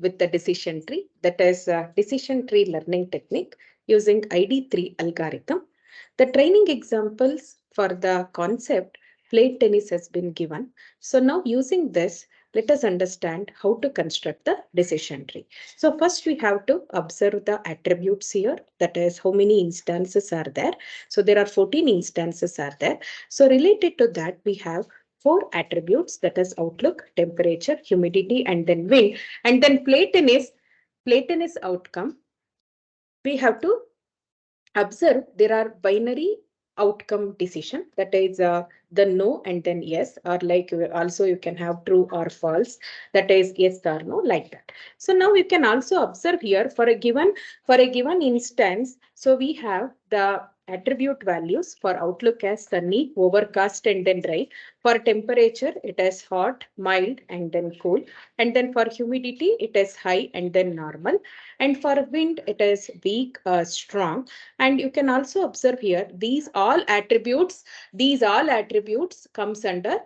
with the decision tree, that is decision tree learning technique using ID3 algorithm. The training examples for the concept plate tennis has been given. So now using this, let us understand how to construct the decision tree. So first we have to observe the attributes here, that is how many instances are there. So there are 14 instances are there. So related to that, we have four attributes, that is outlook, temperature, humidity, and then wind. And then plate tennis outcome. We have to observe there are binary outcome decision, that is the no and then yes, or like also you can have true or false, that is yes or no, like that. So now you can also observe here for a given instance. So we have the attribute values for outlook as sunny, overcast, and then dry. For temperature it is hot, mild, and then cool. And then for humidity it is high and then normal. And for wind it is weak, strong. And you can also observe here, these all attributes comes under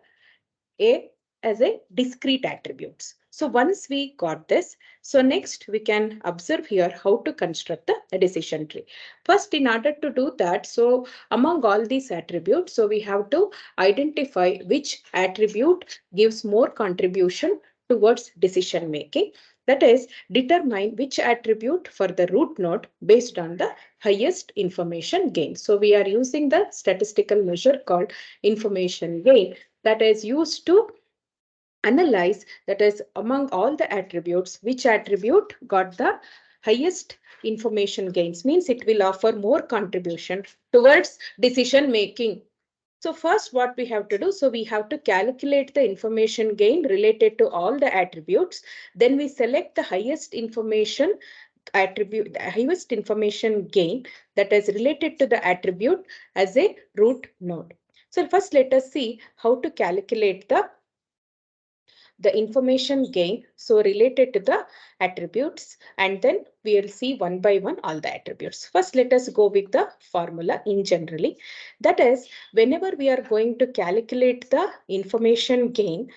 a as a discrete attributes. So once we got this, so next we can observe here how to construct the decision tree. First, in order to do that, so among all these attributes, so we have to identify which attribute gives more contribution towards decision making. That is, determine which attribute for the root node based on the highest information gain. So we are using the statistical measure called information gain, that is used to analyze, that is among all the attributes, which attribute got the highest information gains, means it will offer more contribution towards decision making. So first what we have to do, so we have to calculate the information gain related to all the attributes. Then we select the highest information attribute, the highest information gain that is related to the attribute as a root node. So first let us see how to calculate the information gain, so related to the attributes, and then we will see one by one all the attributes. First let us go with the formula in generally, that is whenever we are going to calculate the information gain,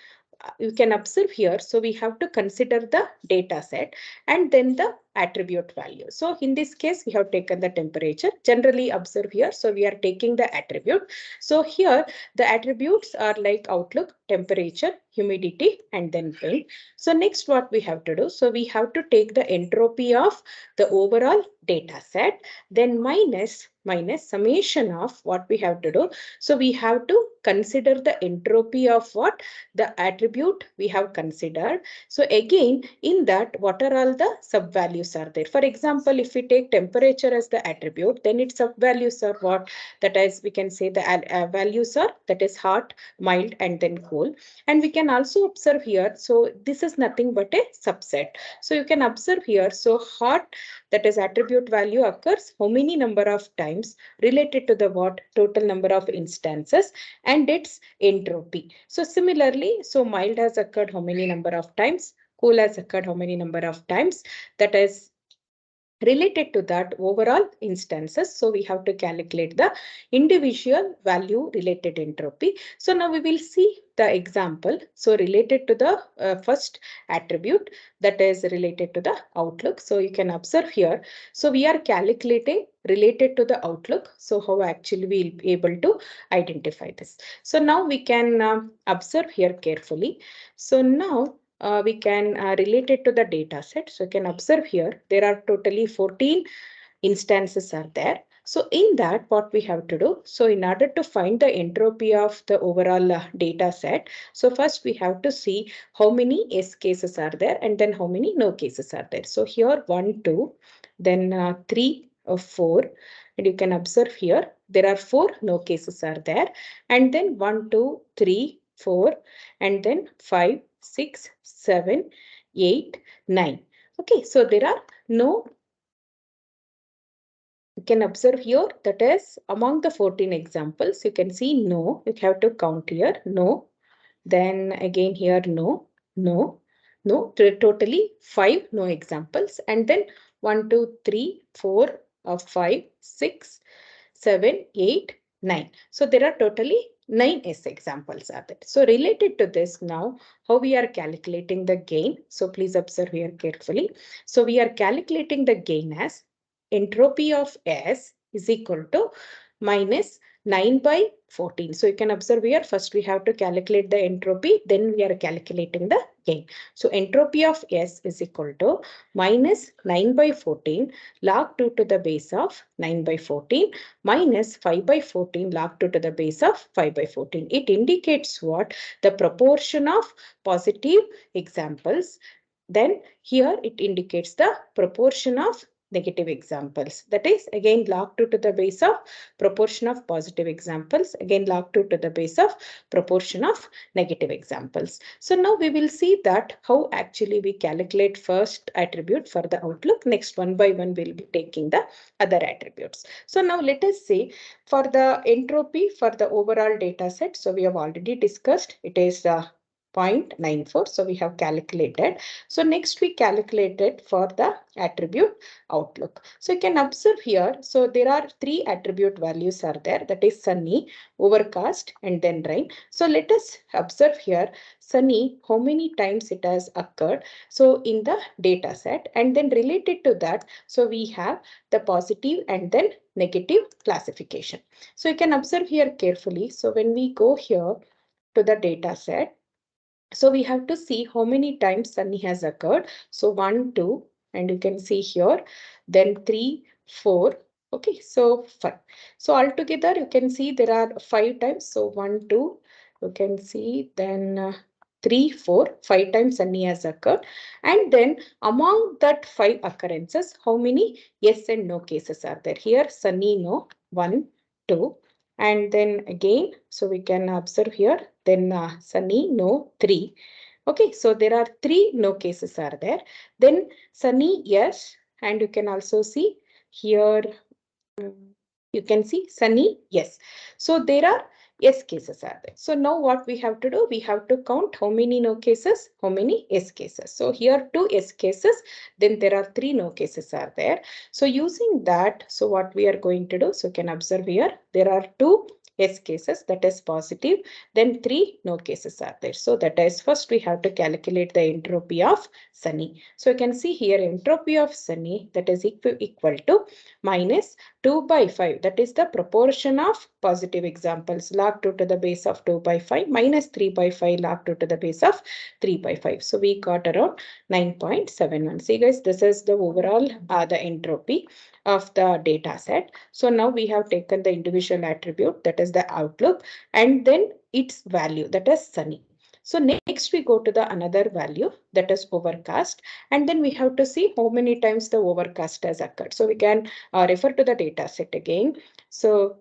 you can observe here, so we have to consider the data set and then the attribute value. So in this case we have taken the temperature, generally observe here, so we are taking the attribute. So here the attributes are like outlook, temperature, humidity, and then wind. So next what we have to do, so we have to take the entropy of the overall data set, then minus summation of what we have to do. So we have to consider the entropy of what the attribute we have considered. So again, in that, what are all the sub values are there? For example, if we take temperature as the attribute, then its sub values are what? That is, we can say the values are, that is hot, mild, and then cool. And we can also observe here, so this is nothing but a subset. So you can observe here, so hot, that is attribute value occurs how many number of times related to the what? Total number of instances and its entropy. So similarly, so mild has occurred how many number of times, cool has occurred how many number of times, that is related to that overall instances. So we have to calculate the individual value related entropy. So now we will see the example. So related to the first attribute, that is related to the outlook. So you can observe here. So we are calculating related to the outlook. So how actually we'll be able to identify this. So now we can observe here carefully. So now we can relate it to the data set. So you can observe here, there are totally 14 instances are there. So in that, what we have to do, so in order to find the entropy of the overall data set, so first we have to see how many S cases are there and then how many no cases are there. So here 1, 2, then 3, 4, and you can observe here, there are 4 no cases are there, and then 1, 2, 3, 4, and then 5, 6, 7, 8, 9. Okay, so there are no, you can observe here, that is among the 14 examples, you can see no, you have to count here, no, then again here no, no, no, totally 5 no examples, and then 1, 2, 3, 4, 5, 6, 7, 8, 9. So there are totally 9 S examples are there. So related to this now, how we are calculating the gain. So please observe here carefully. So we are calculating the gain as entropy of S is equal to minus 9 by 14. So you can observe here, first we have to calculate the entropy, then we are calculating the gain. So entropy of S is equal to minus 9 by 14 log 2 to the base of 9 by 14 minus 5 by 14 log 2 to the base of 5 by 14. It indicates what? The proportion of positive examples. Then here it indicates the proportion of negative examples. That is again log 2 to the base of proportion of positive examples. Again log 2 to the base of proportion of negative examples. So now we will see that how actually we calculate first attribute for the outlook. Next one by one we'll be taking the other attributes. So now let us see for the entropy for the overall data set. So we have already discussed it is 0.94. So we have calculated. So next we calculated for the attribute outlook. So you can observe here. So there are three attribute values are there. That is sunny, overcast, and then rain. So let us observe here sunny, how many times it has occurred. So in the data set, and then related to that, so we have the positive and then negative classification. So you can observe here carefully. So when we go here to the data set, so we have to see how many times sunny has occurred. So 1, 2, and you can see here, then 3, 4. Okay, so 5. So altogether you can see there are 5 times. So 1, 2, you can see then 3, 4, 5 times sunny has occurred. And then among that 5 occurrences, how many yes and no cases are there? Here sunny no, 1, 2. And then again, so we can observe here, then sunny no, 3. Okay, so there are 3 no cases are there. Then sunny yes, and you can also see here, you can see sunny yes. So there are yes cases are there. So now what we have to do, we have to count how many no cases, how many yes cases. So here 2 yes cases, then there are 3 no cases are there. So using that, so what we are going to do, so you can observe here, there are 2 yes cases, that is positive, then 3 no cases are there. So that is first we have to calculate the entropy of sunny. So you can see here entropy of sunny, that is equal to minus 2 by 5. That is the proportion of positive examples. Log 2 to the base of 2 by 5 minus 3 by 5 log 2 to the base of 3 by 5. So we got around 9.71. See guys, this is the overall the entropy of the data set. So now we have taken the individual attribute, that is the outlook, and then its value, that is sunny. So next we go to the another value, that is overcast, and then we have to see how many times the overcast has occurred. So we can refer to the data set again. So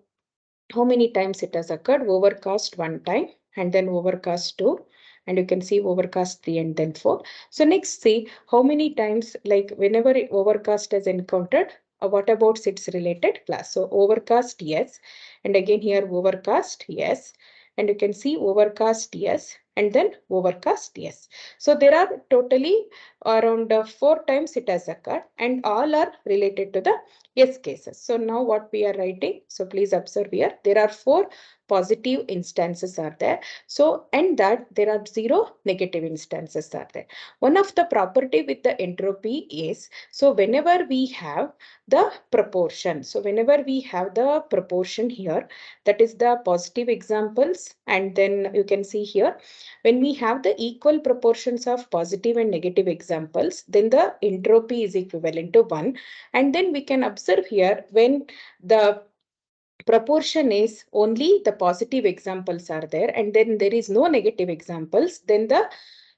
how many times it has occurred? Overcast 1 time, and then overcast 2, and you can see overcast 3 and then 4. So next see how many times, like whenever overcast is encountered, what about its related class? So overcast yes, and again here overcast yes, and you can see overcast yes, and then overcast yes. So there are totally around 4 times it has occurred, and all are related to the yes cases. So now what we are writing, so please observe here, there are 4 positive instances are there. So, and that there are 0 negative instances are there. One of the property with the entropy is, so whenever we have the proportion, so whenever we have the proportion here, that is the positive examples, and then you can see here, when we have the equal proportions of positive and negative examples, then the entropy is equivalent to 1. And then we can observe here, when the proportion is only the positive examples are there, and then there is no negative examples, then the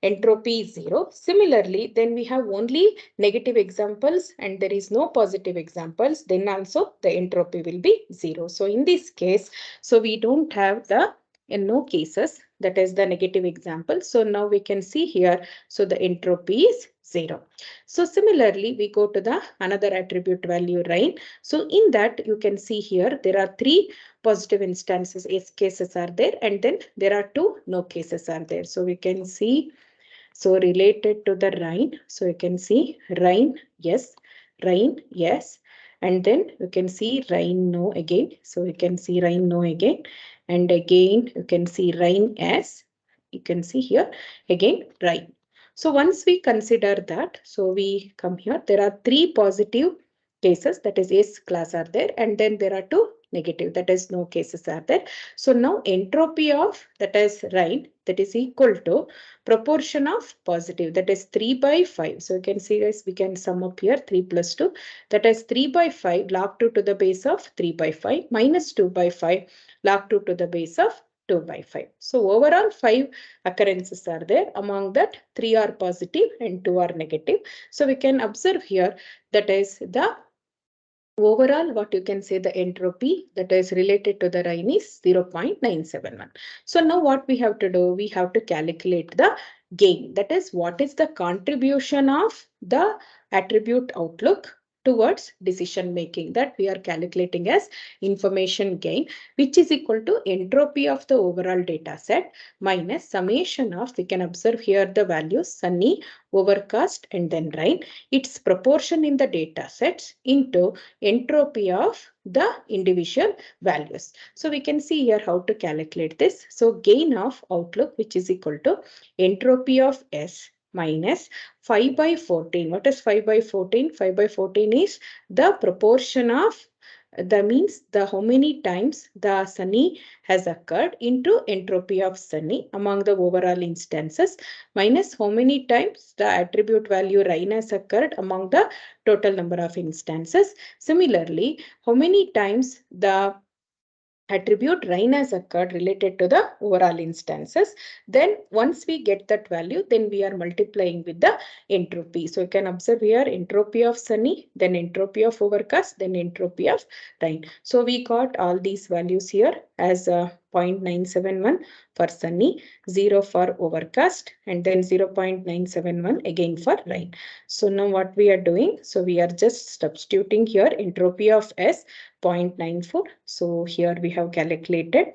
entropy is 0. Similarly, then we have only negative examples and there is no positive examples, then also the entropy will be 0. So in this case, so we don't have the in no cases, that is the negative example. So now we can see here, so the entropy is 0. So similarly, we go to the another attribute value rain. So in that you can see here, there are 3 positive instances, yes cases are there, and then there are 2 no cases are there. So we can see, so related to the rain, so you can see rain yes, and then you can see rain no again. So you can see rain no again, and again you can see rain as, you can see here again rain. So once we consider that, so we come here, there are three positive cases, that is S class are there, and then there are two negative, that is no cases are there. So now entropy of, that is rain, that is equal to proportion of positive, that is 3 by 5. So you can see guys, we can sum up here 3 plus 2, that is 3 by 5 log 2 to the base of 3 by 5 minus 2 by 5 log 2 to the base of 2 by 5. So overall 5 occurrences are there. Among that 3 are positive and 2 are negative. So we can observe here, that is the overall, what you can say, the entropy that is related to the rain is 0.971. So now what we have to do, we have to calculate the gain. That is, what is the contribution of the attribute outlook towards decision making, that we are calculating as information gain, which is equal to entropy of the overall data set minus summation of, we can observe here the values sunny, overcast, and then rain, its proportion in the data sets into entropy of the individual values. So we can see here how to calculate this. So gain of outlook, which is equal to entropy of S minus 5 by 14. What is 5 by 14? 5 by 14 is the proportion of, that means the how many times the sunny has occurred into entropy of sunny among the overall instances minus how many times the attribute value rain has occurred among the total number of instances. Similarly, how many times the attribute rain has occurred related to the overall instances. Then once we get that value, then we are multiplying with the entropy. So you can observe here entropy of sunny, then entropy of overcast, then entropy of rain. So we got all these values here as 0.971 for sunny, 0 for overcast, and then 0.971 again for rain. So now what we are doing, so we are just substituting here entropy of S 0.94. So here we have calculated.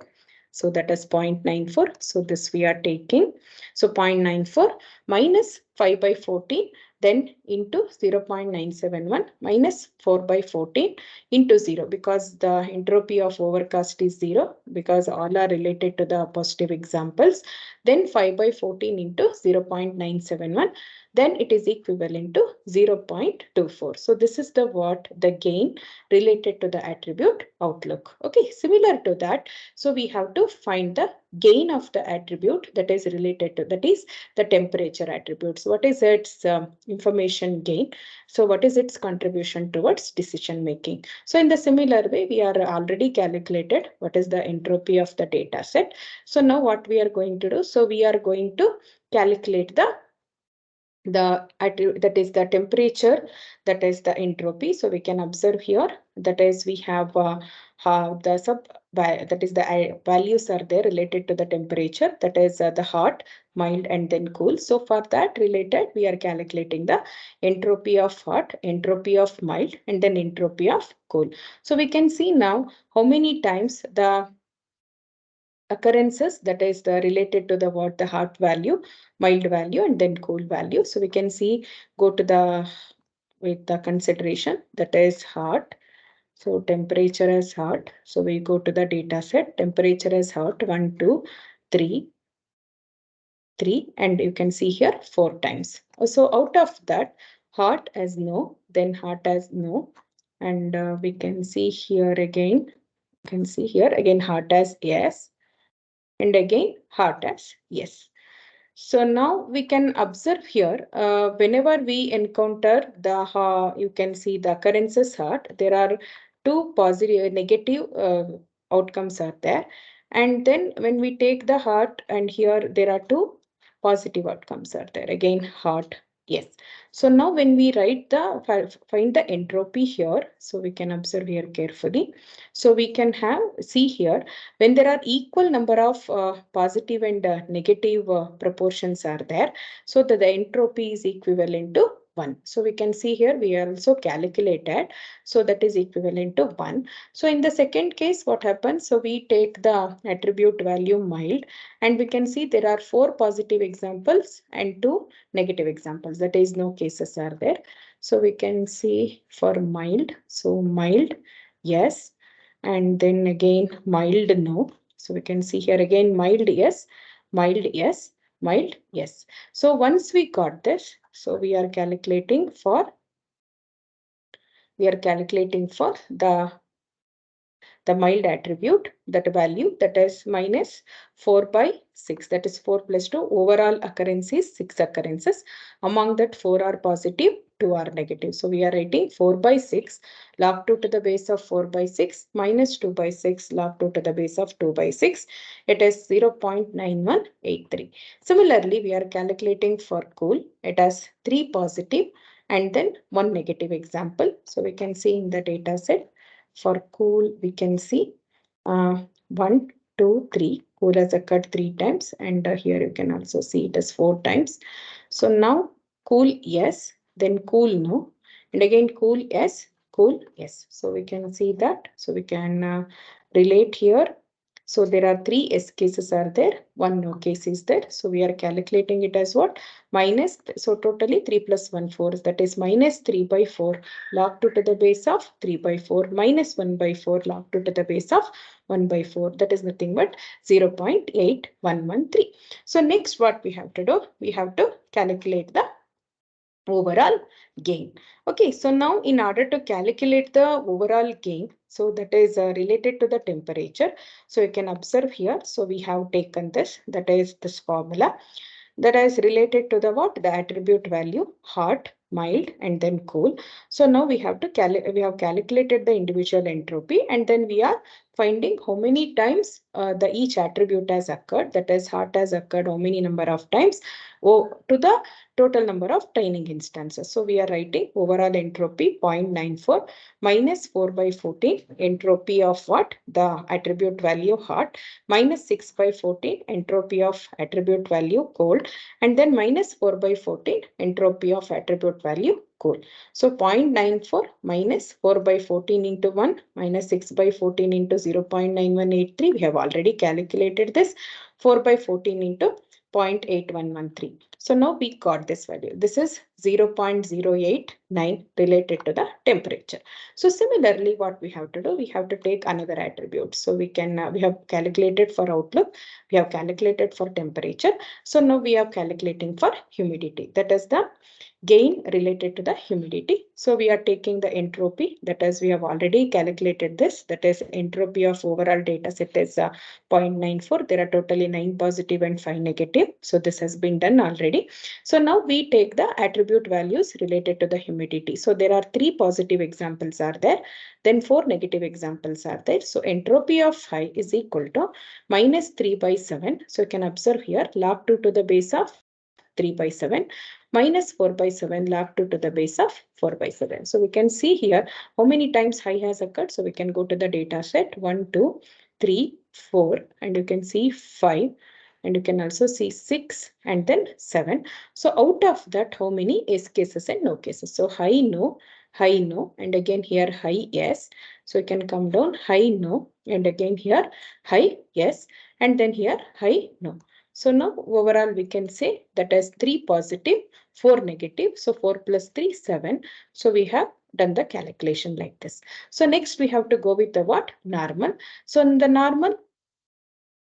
So that is 0.94. So this we are taking. So 0.94 minus 5 by 14, then into 0.971 minus 4 by 14 into 0, because the entropy of overcast is 0, because all are related to the positive examples. Then 5 by 14 into 0.971, then it is equivalent to 0.24. So this is the what the gain related to the attribute outlook. Okay, similar to that, so we have to find the gain of the attribute that is related to, that is the temperature attributes. What is its information gain? So what is its contribution towards decision making? So in the similar way, we are already calculated what is the entropy of the data set. So now what we are going to do, so we are going to calculate the that is the temperature, that is the entropy. So we can observe here, that is we have the sub, that is the values are there related to the temperature, that is the hot, mild, and then cool. So for that related, we are calculating the entropy of hot, entropy of mild, and then entropy of cool. So we can see now how many times the occurrences, that is the related to the what, the hot value, mild value, and then cool value. So we can see, go to the with the consideration, that is hot. So temperature is hot. So we go to the data set, temperature is hot 1 2 3 3, and you can see here 4 times. So out of that, hot as no, then hot as no, and we can see here again, you can see here again hot as yes, and again hot as yes. So now we can observe here, whenever we encounter the, you can see the occurrences hot, there are two positive, negative outcomes are there. And then when we take the hot, and here there are two positive outcomes are there. Again, hot, yes. So now when we write the, find the entropy here, so we can observe here carefully. So we can have, see here, when there are equal number of positive and negative proportions are there, so that the entropy is equivalent to 1. So we can see here, we also calculated, so that is equivalent to 1. So in the second case, what happens? So we take the attribute value mild, and we can see there are 4 positive examples and 2 negative examples, that is no cases are there. So we can see for mild, so mild, yes, and then again mild no. So we can see here again mild yes, mild yes, mild yes. So once we got this, so we are calculating for the mild attribute, that value, that is minus 4 by 6, that is 4 plus 2. Overall occurrence is 6 occurrences. Among that 4 are positive, 2 are negative. So we are writing 4 by 6 log 2 to the base of 4 by 6 minus 2 by 6 log 2 to the base of 2 by 6. It is 0.9183. Similarly, we are calculating for cool. It has 3 positive and then 1 negative example. So we can see in the data set. For cool, we can see 1, 2, 3. Cool has occurred 3 times, and here you can also see it as 4 times. So now cool yes, then cool no, and again cool yes, cool yes. So we can see that. So we can relate here. So there are 3 S cases are there, 1 no case is there. So we are calculating it as what? Minus, so totally 3 plus 1, 4, that is minus 3 by 4 log 2 to the base of 3 by 4 minus 1 by 4 log 2 to the base of 1 by 4. That is nothing but 0.8113. So next what we have to do? We have to calculate the overall gain. Okay, so now in order to calculate the overall gain, so that is related to the temperature. So you can observe here. So we have taken this, that is this formula that is related to the what? The attribute value, hot, mild, and then cool. So now we have calculated the individual entropy, and then we are finding how many times the each attribute has occurred, that is hot has occurred how many number of times, to the total number of training instances. So we are writing overall entropy 0.94 minus 4 by 14 entropy of what? The attribute value hot, minus 6 by 14 entropy of attribute value cold, and then minus 4 by 14 entropy of attribute value cool. So 0.94 minus 4 by 14 into 1 minus 6 by 14 into 0.9183. We have already calculated this. 4 by 14 into 0.8113. So now we got this value. This is 0.089 related to the temperature. So similarly, what we have to do, we have to take another attribute. So we have calculated for outlook, we have calculated for temperature. So now we are calculating for humidity. That is the gain related to the humidity. So we are taking the entropy, that is we have already calculated this, that is entropy of overall data set is 0.94. There are totally 9 positive and 5 negative. So this has been done already. So now we take the attribute values related to the humidity. So there are 3 positive examples are there, then 4 negative examples are there. So entropy of high is equal to minus 3 by 7. So you can observe here log 2 to the base of 3 by 7 minus 4 by 7 log 2 to the base of 4 by 7. So we can see here how many times high has occurred. So we can go to the data set 1, 2, 3, 4, and you can see 5, and you can also see 6 and then 7. So out of that, how many S cases and no cases? So high no, and again here high yes. So you can come down high no, and again here high yes, and then here high no. So now overall we can say that as 3 positive, 4 negative. So 4 plus 3, 7. So we have done the calculation like this. So next we have to go with the what? Normal. So in the normal,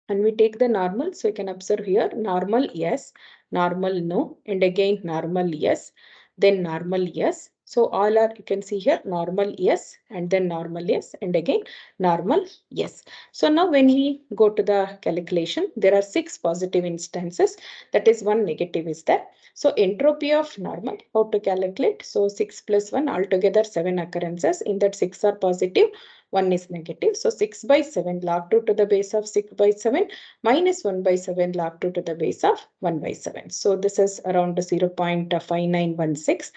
and we take the normal, so you can observe here normal yes, normal no, and again normal yes, then normal yes. So all are, you can see here normal yes, and then normal yes, and again normal yes. So now when we go to the calculation, there are 6 positive instances, that is 1 negative is there. So entropy of normal, how to calculate? So 6 plus 1, altogether 7 occurrences. In that 6 are positive, 1 is negative. So 6 by 7 log 2 to the base of 6 by 7 minus 1 by 7 log 2 to the base of 1 by 7. So this is around 0.5916.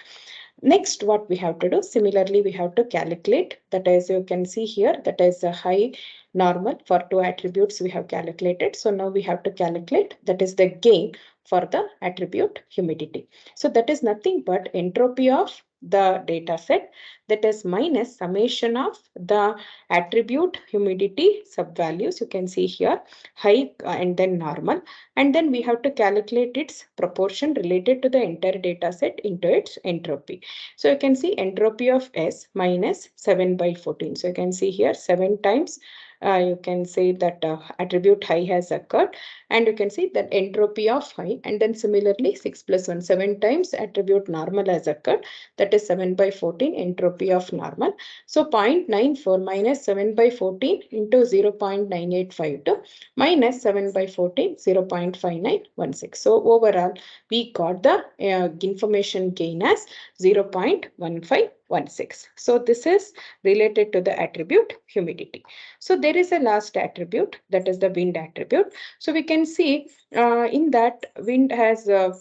Next, what we have to do, similarly, we have to calculate that, as you can see here, that is a high normal for 2 attributes we have calculated. So now we have to calculate, that is the gain for the attribute humidity. So that is nothing but entropy of the data set, that is minus summation of the attribute humidity subvalues. You can see here high and then normal, and then we have to calculate its proportion related to the entire data set into its entropy. So you can see entropy of S minus 7 by 14. So you can see here 7 times you can say that attribute high has occurred, and you can see that entropy of high, and then similarly 6 plus 1, 7 times attribute normal has occurred, that is 7 by 14 entropy of normal. So 0.94 minus 7 by 14 into 0.9852 minus 7 by 14, 0.5916. So overall, we got the information gain as 0.1516. So this is related to the attribute humidity. So there is a last attribute, that is the wind attribute. So we can see in that wind has the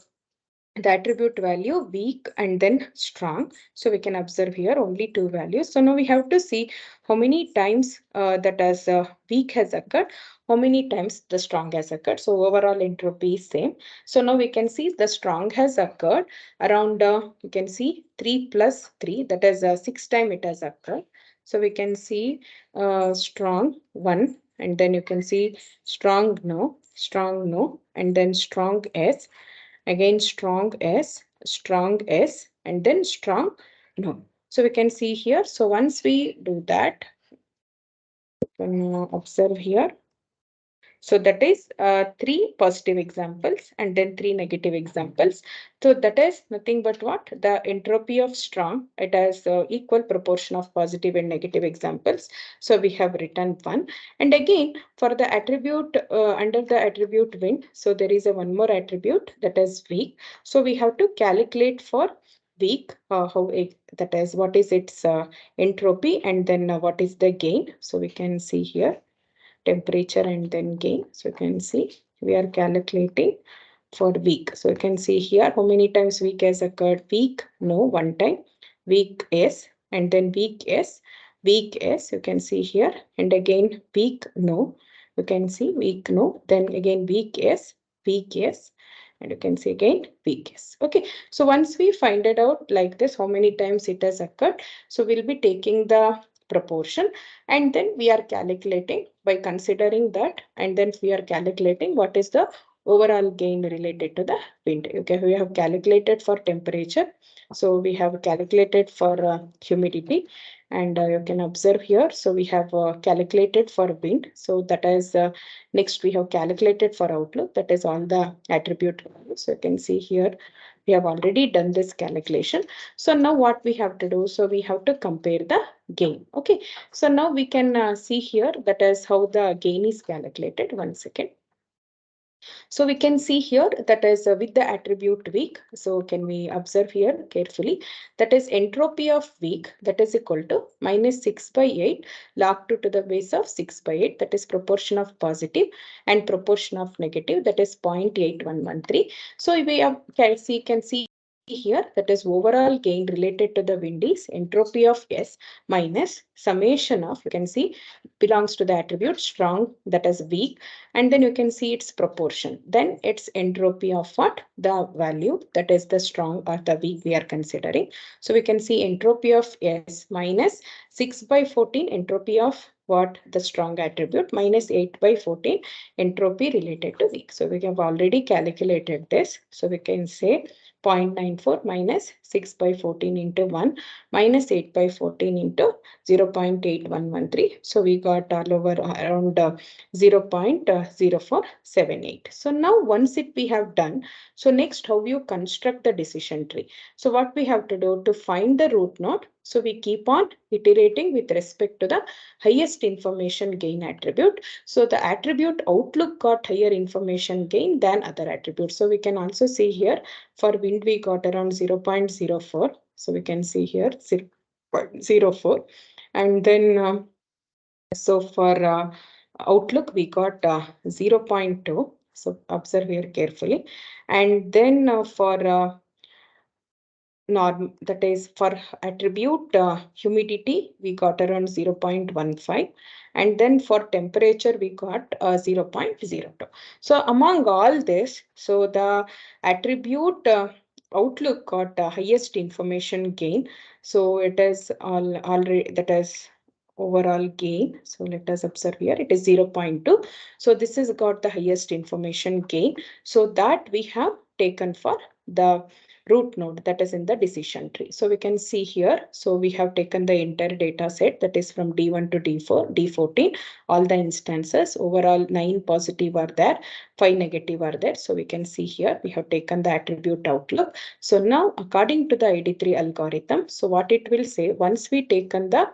attribute value weak and then strong. So we can observe here only two values. So now we have to see how many times that as weak has occurred, how many times the strong has occurred. So overall entropy is same. So now we can see the strong has occurred around, you can see 3 plus 3, that is 6 times it has occurred. So we can see strong 1, and then you can see strong no, and then strong S, again strong S, and then strong no. So we can see here. So once we do that, you can observe here. So that is three positive examples and then three negative examples. So that is nothing but what? The entropy of strong. It has equal proportion of positive and negative examples. So we have written one. And again, for the attribute under the attribute wind, so there is a one more attribute, that is weak. So we have to calculate for weak, that is what is its entropy, and then what is the gain. So we can see here temperature and then gain. So you can see we are calculating for week. So you can see here how many times week has occurred. Week no, one time. Week S, and then week S, week S, you can see here, and again week no, you can see week no, then again week S, and you can see again week S. Okay, so once we find it out like this, how many times it has occurred, so we'll be taking the proportion, and then we are calculating by considering that, and then we are calculating what is the overall gain related to the wind. Okay, we have calculated for temperature, so we have calculated for humidity, and you can observe here. So we have calculated for wind. So that is next we have calculated for outlook. That is all the attribute values. So you can see here we have already done this calculation. So now what we have to do? So we have to compare the gain. Okay. So now we can see here that is how the gain is calculated. One second. So we can see here that is with the attribute weak. So can we observe here carefully? That is entropy of weak, that is equal to minus 6 by 8 log 2 to the base of 6 by 8. That is proportion of positive and proportion of negative, that is 0.8113. So we have, can see here that is overall gain related to the wind is entropy of S minus summation of, you can see, belongs to the attribute strong, that is weak, and then you can see its proportion. Then its entropy of what? The value, that is the strong or the weak we are considering. So we can see entropy of S minus 6 by 14 entropy of what? The strong attribute minus 8 by 14 entropy related to weak. So we have already calculated this. So we can say 0.94 minus 6 by 14 into 1 minus 8 by 14 into 0.8113. So we got all over around 0.0478. So now once we have done, so next how you construct the decision tree. So what we have to do to find the root node, so we keep on iterating with respect to the highest information gain attribute. So the attribute outlook got higher information gain than other attributes. So we can also see here for wind we got around 0.04. So we can see here 0.04, and then so for outlook we got 0.2. So observe here carefully, and then for norm, that is for attribute humidity we got around 0.15, and then for temperature we got 0.02. So among all this, so the attribute outlook got highest information gain. So it is all already, that is overall gain. So let us observe here, it is 0.2. So this has got the highest information gain. So that we have taken for the root node that is in the decision tree. So we can see here, so we have taken the entire data set that is from D1 to D4, D14, all the instances, overall 9 positive are there, 5 negative are there. So we can see here, we have taken the attribute outlook. So now according to the ID3 algorithm, so what it will say, once we taken the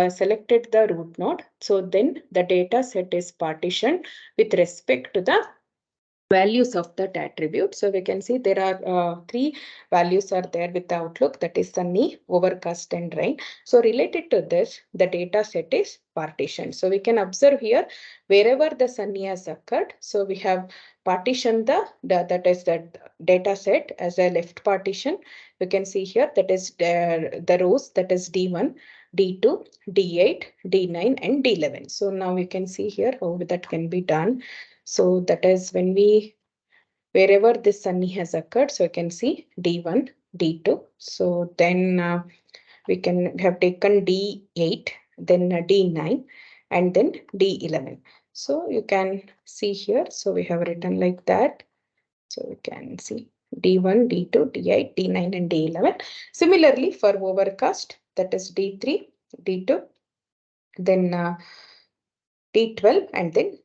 selected the root node, so then the data set is partitioned with respect to the values of that attribute. So we can see there are three values are there with the outlook, that is sunny, overcast and rain. So related to this, the data set is partitioned. So we can observe here wherever the sunny has occurred. So we have partitioned that is the data set as a left partition. We can see here that is the rows, that is D1, D2, D8, D9 and D11. So now we can see here how that can be done. So that is when we, wherever this sunny has occurred, so you can see D1, D2. So then we have taken D8, then D9, and then D11. So you can see here, so we have written like that. So we can see D1, D2, D8, D9, and D11. Similarly, for overcast, that is D3, D2, then D12, and then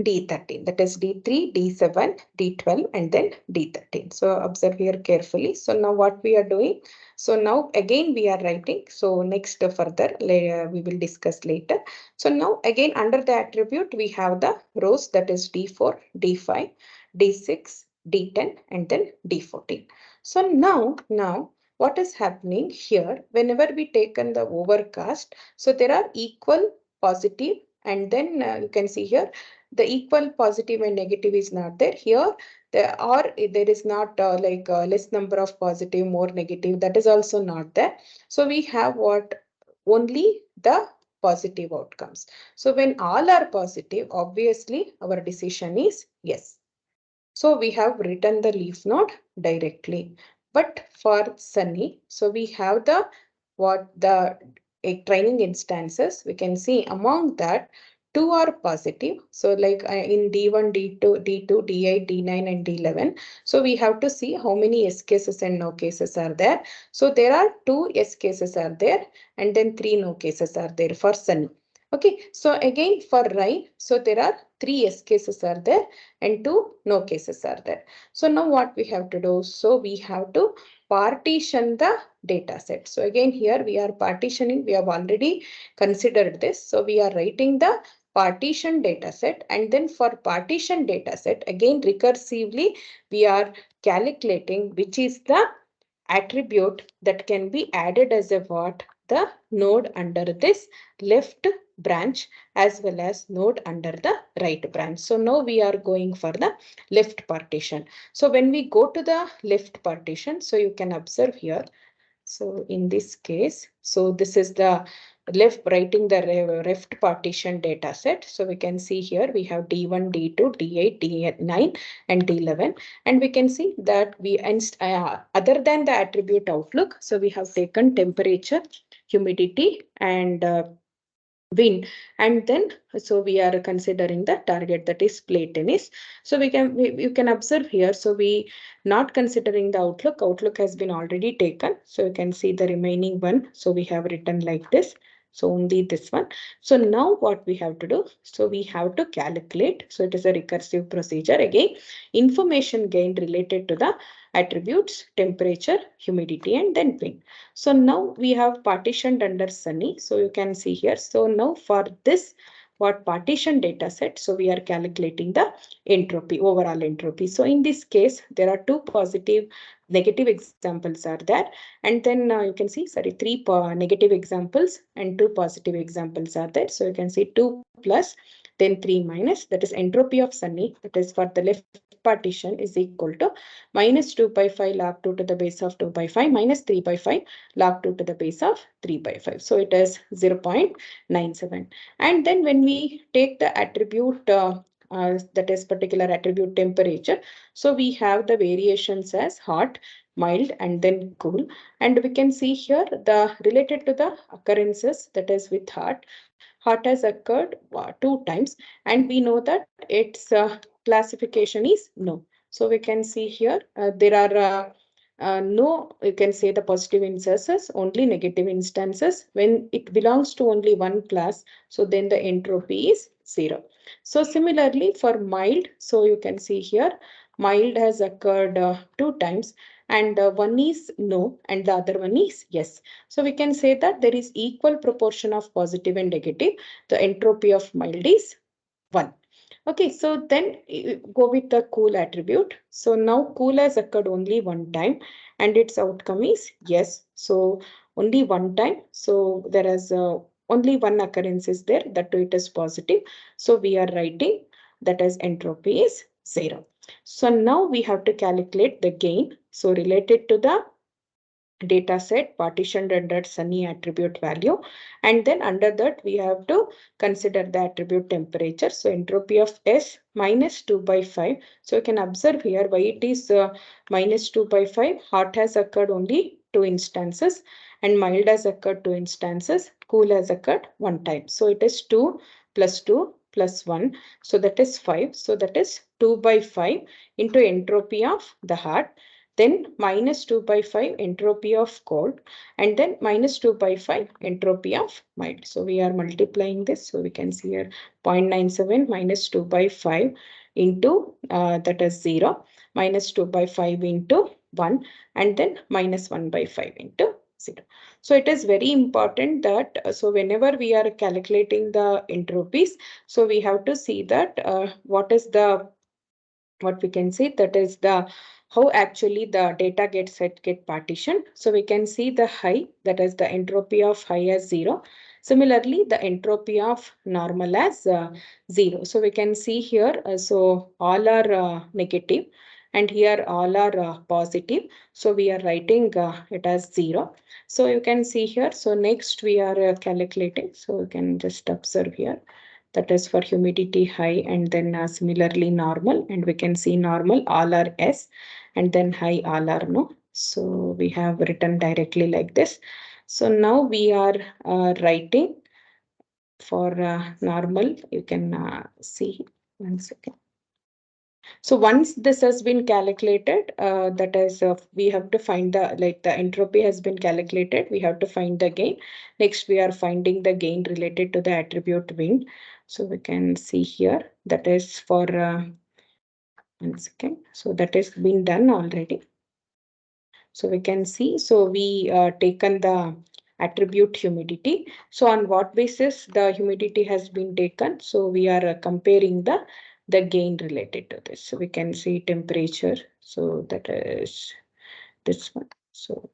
D13, that is D3, D7, D12, and then D13. So observe here carefully. So now what we are doing? So now again we are writing. So next further we will discuss later. So now again under the attribute we have the rows, that is D4, D5, D6, D10, and then D14. So now what is happening here? Whenever we taken the overcast, so there are equal positive, and then you can see here the equal positive and negative is not there. Here there is not like less number of positive, more negative, that is also not there. So we have what? Only the positive outcomes. So when all are positive, obviously our decision is yes. So we have written the leaf node directly. But for sunny, so we have the training instances. We can see among that two are positive. So like in D1, D2, D2, D8, D9, and D11. So we have to see how many S cases and no cases are there. So there are two S cases are there, and then three no cases are there for sunny. Okay, so again for rain, so there are three S cases are there and two no cases are there. So now what we have to do? So we have to partition the data set. So again here we are partitioning, we have already considered this. So we are writing the partition data set, and then for partition data set again recursively we are calculating which is the attribute that can be added as a what? The node under this left branch as well as node under the right branch. So now we are going for the left partition. So when we go to the left partition, so you can observe here. So in this case, so this is the writing the left partition data set. So we can see here we have D1, D2, D8, D9, and D11. And we can see that we, other than the attribute outlook, so we have taken temperature, humidity, and wind, and then so we are considering the target, that is play tennis. So you can observe here, so we not considering the outlook has been already taken. So you can see the remaining one, so we have written like this, so only this one. So now what we have to do? So we have to calculate, so it is a recursive procedure. Again, information gained related to the attributes, temperature, humidity, and then wind. So now we have partitioned under sunny. So you can see here. So now for this, what partition data set, so we are calculating the entropy, overall entropy. So in this case, there are two positive, negative examples are there. And then you can see, sorry, three negative examples and two positive examples are there. So you can see 2 plus, then 3 minus, that is entropy of sunny, that is for the left partition is equal to minus 2 by 5 log 2 to the base of 2 by 5 minus 3 by 5 log 2 to the base of 3 by 5. So it is 0.97. And then when we take the attribute, that is particular attribute temperature, so we have the variations as hot, mild, and then cool. And we can see here the related to the occurrences, that is with hot. Hot has occurred 2 times, and we know that its classification is no. So we can see here there are no, you can say the positive instances, only negative instances. When it belongs to only one class, so then the entropy is 0. So similarly for mild, so you can see here mild has occurred 2 times, and one is no and the other one is yes. So we can say that there is equal proportion of positive and negative. The entropy of mild is 1. Okay, so then go with the cool attribute. So now cool has occurred only one time and its outcome is yes. So only one time. So there is only one occurrence is there, that too it is positive. So we are writing that as entropy is 0. So now we have to calculate the gain. So related to the data set partitioned under sunny attribute value, and then under that we have to consider the attribute temperature. So entropy of S minus 2 by 5. So you can observe here why it is minus 2 by 5. Hot has occurred only 2 instances and mild has occurred 2 instances. Cool has occurred 1 time. So it is 2 plus 2 plus 1. So that is 5. So that is 2 by 5 into entropy of the hot, then minus 2 by 5 entropy of cold, and then minus 2 by 5 entropy of mild. So we are multiplying this. So we can see here 0.97 minus 2 by 5 into that is 0, minus 2 by 5 into 1, and then minus 1 by 5 into 0. So it is very important that so whenever we are calculating the entropies, so we have to see that what is the, what we can see, that is the how actually the data get partitioned. So we can see the high, that is the entropy of high as 0. Similarly, the entropy of normal as 0. So we can see here, so all are negative and here all are positive. So we are writing it as 0. So you can see here. So next we are calculating. So you can just observe here, that is for humidity high, and then similarly normal, and we can see normal all are S and then high all are no. So we have written directly like this. So now we are writing for normal. You can see, 1 second. So once this has been calculated, that is, we have to find the, like the entropy has been calculated, we have to find the gain. Next, we are finding the gain related to the attribute wind. So we can see here, that is for 1 second. So that has been done already. So we can see, so we taken the attribute humidity. So on what basis the humidity has been taken? So we are comparing the gain related to this. So we can see temperature. So that is this one. So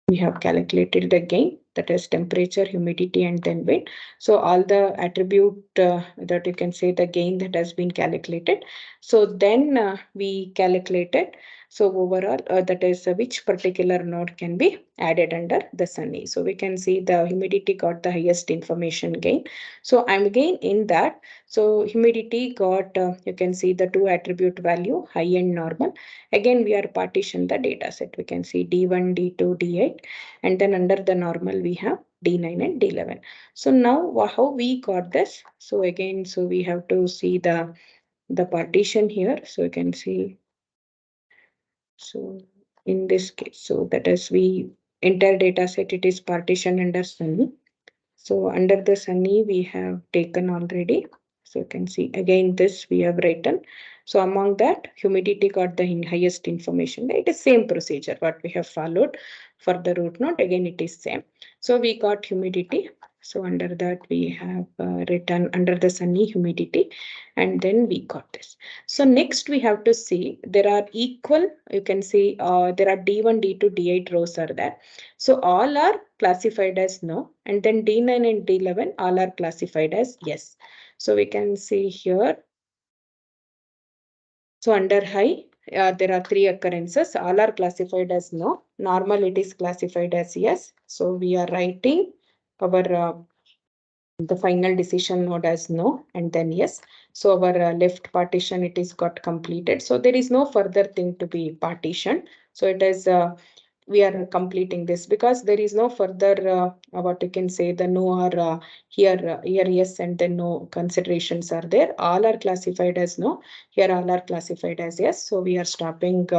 we have calculated the gain, that is temperature, humidity, and then wind. So all the attribute that you can say the gain that has been calculated. So then we calculated. So overall, that is which particular node can be added under the sunny. So we can see the humidity got the highest information gain. So I'm again in that. So humidity got, you can see the two attribute value, high and normal. Again, we are partition the data set. We can see D1, D2, D8, and then under the normal we have D9 and D11. So now how we got this? So again, so we have to see the partition here. So you can see, so in this case, so that is we entire data set, it is partition under sunny. So under the sunny we have taken already. So you can see again this we have written. So among that humidity got the highest information. It is same procedure what we have followed for the root node. Again it is same. So we got humidity. So under that we have written under the sunny humidity, and then we got this. So next we have to see there are equal, you can see there are D1, D2, D8 rows are there. So all are classified as no, and then D9 and D11 all are classified as yes. So we can see here. So under high, there are 3 occurrences. All are classified as no. Normal, it is classified as yes. So we are writing our the final decision node as no, and then yes. So our left partition, it is got completed. So there is no further thing to be partitioned. So it is we are completing this, because there is no further what you can say, the no or here yes and then no considerations are there. All are classified as no, here all are classified as yes. So we are stopping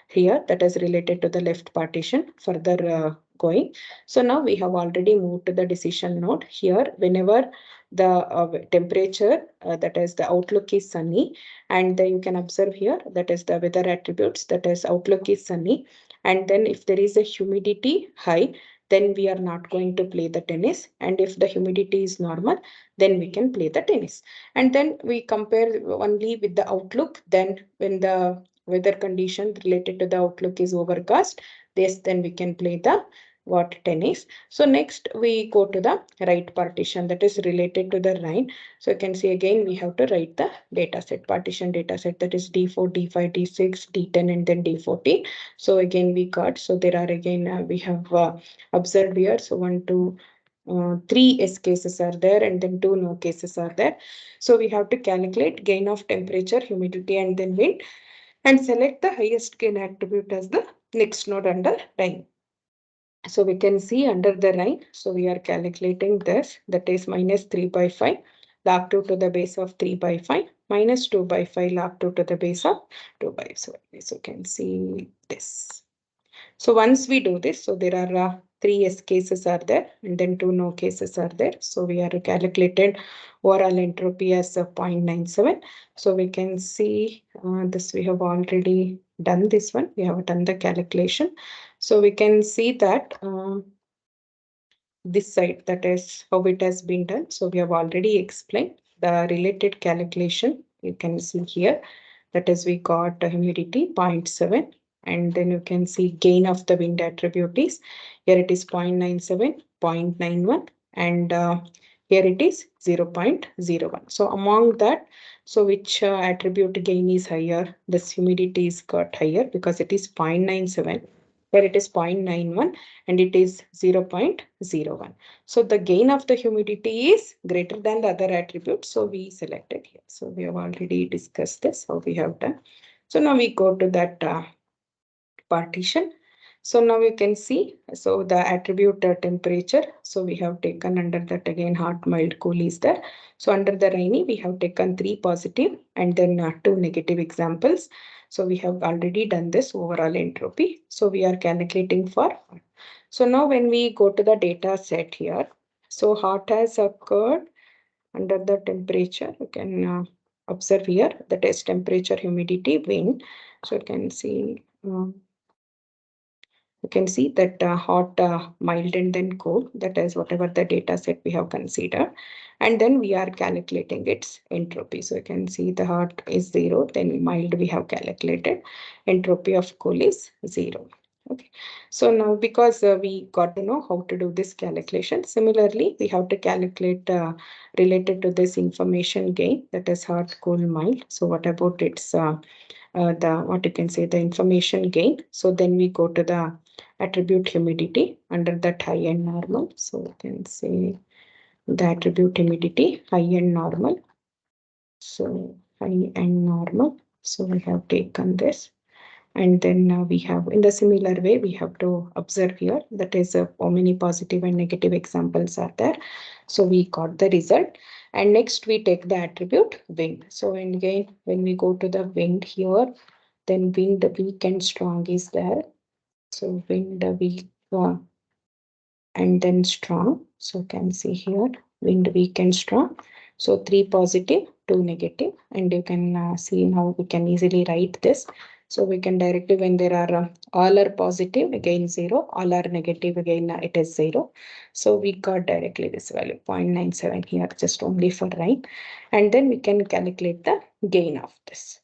here, that is related to the left partition, further going. So now we have already moved to the decision node. Here whenever the temperature, that is the outlook is sunny, and then you can observe here, that is the weather attributes, that is outlook is sunny, and then if there is a humidity high, then we are not going to play the tennis, and if the humidity is normal, then we can play the tennis. And then we compare only with the outlook. Then when the weather condition related to the outlook is overcast, this then we can play the what tennis. So next we go to the right partition, that is related to the rain. So you can see again we have to write the data set, partition data set, that is D4, D5, D6, D10, and then D14. So again we got, so there are again we have observed here. So 1, 2, 3 S cases are there, and then 2 no cases are there. So we have to calculate gain of temperature, humidity, and then wind, and select the highest gain attribute as the next node under rain. So we can see under the rain, so we are calculating this, that is minus 3 by 5 log 2 to the base of 3 by 5 minus 2 by 5 log 2 to the base of 2 by 5. So you can see this. So once we do this, so there are 3 S cases are there, and then 2 no cases are there. So we are calculated overall entropy as 0.97. So we can see this, we have already done this one. We have done the calculation. So we can see that this side, that is how it has been done. So we have already explained the related calculation. You can see here, that is we got humidity 0.7, and then you can see gain of the wind attribute is, here it is 0.97, 0.91, and here it is 0.01. So among that, so which attribute gain is higher? This humidity is got higher because it is 0.97. Here it is 0.91 and it is 0.01. So the gain of the humidity is greater than the other attributes. So we selected here. So we have already discussed this, how we have done. So now we go to that partition. So now you can see, so the attribute temperature, so we have taken under that again hot, mild, cool is there. So under the rainy, we have taken 3 positive and then 2 negative examples. So we have already done this overall entropy. So we are calculating for. So now when we go to the data set here, so hot has occurred under the temperature. You can observe here, that is temperature, humidity, wind. So you can see. You can see that hot, mild, and then cold. That is whatever the data set we have considered. And then we are calculating its entropy. So you can see the hot is 0, then mild we have calculated. Entropy of cool is 0. Okay. So now because we got to know how to do this calculation, similarly, we have to calculate related to this information gain, that is hot, cool, mild. So what about its the what you can say, the information gain? So then we go to the attribute humidity under that high and normal. So you can say the attribute humidity high and normal. So high and normal. So we have taken this. And then we have, in the similar way, we have to observe here, that is how many positive and negative examples are there. So we got the result. And next we take the attribute wind. So again, when we go to the wind here, then wind weak and strong is there. So wind weak and then strong. So you can see here, wind weak and strong. So 3 positive, 2 negative, and you can see now we can easily write this. So we can directly, when there are all are positive, again 0, all are negative, again it is 0. So we got directly this value 0.97 here, just only for rain. And then we can calculate the gain of this.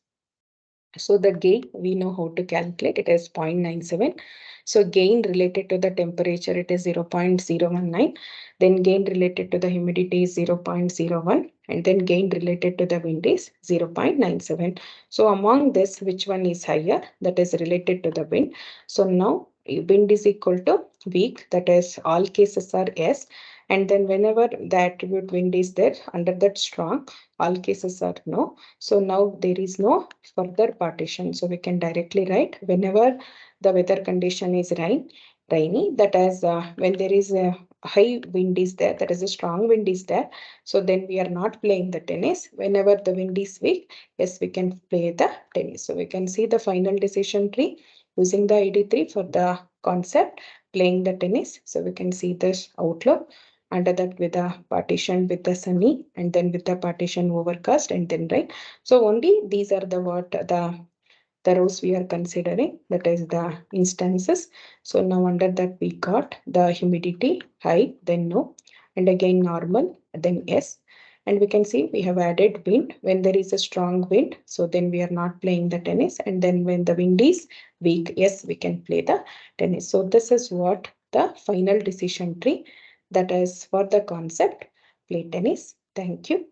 So the gain, we know how to calculate, it is 0.97. So gain related to the temperature, it is 0.019. Then gain related to the humidity is 0.01. And then gain related to the wind is 0.97. So among this, which one is higher? That is related to the wind. So now wind is equal to weak, that is all cases are S. And then whenever the attribute wind is there, under that strong, all cases are no. So now there is no further partition. So we can directly write, whenever the weather condition is rainy. That is when there is a high wind is there, that is a strong wind is there. So then we are not playing the tennis. Whenever the wind is weak, yes, we can play the tennis. So we can see the final decision tree using the ID3 for the concept playing the tennis. So we can see this outlook under that with a partition with the sunny and then with the partition overcast and then rain. So only these are the what the rows we are considering, that is the instances. So now under that we got the humidity high, then no, and again normal, then yes. And we can see we have added wind when there is a strong wind. So then we are not playing the tennis. And then when the wind is weak, yes, we can play the tennis. So this is what the final decision tree, that is for the concept play tennis. Thank you.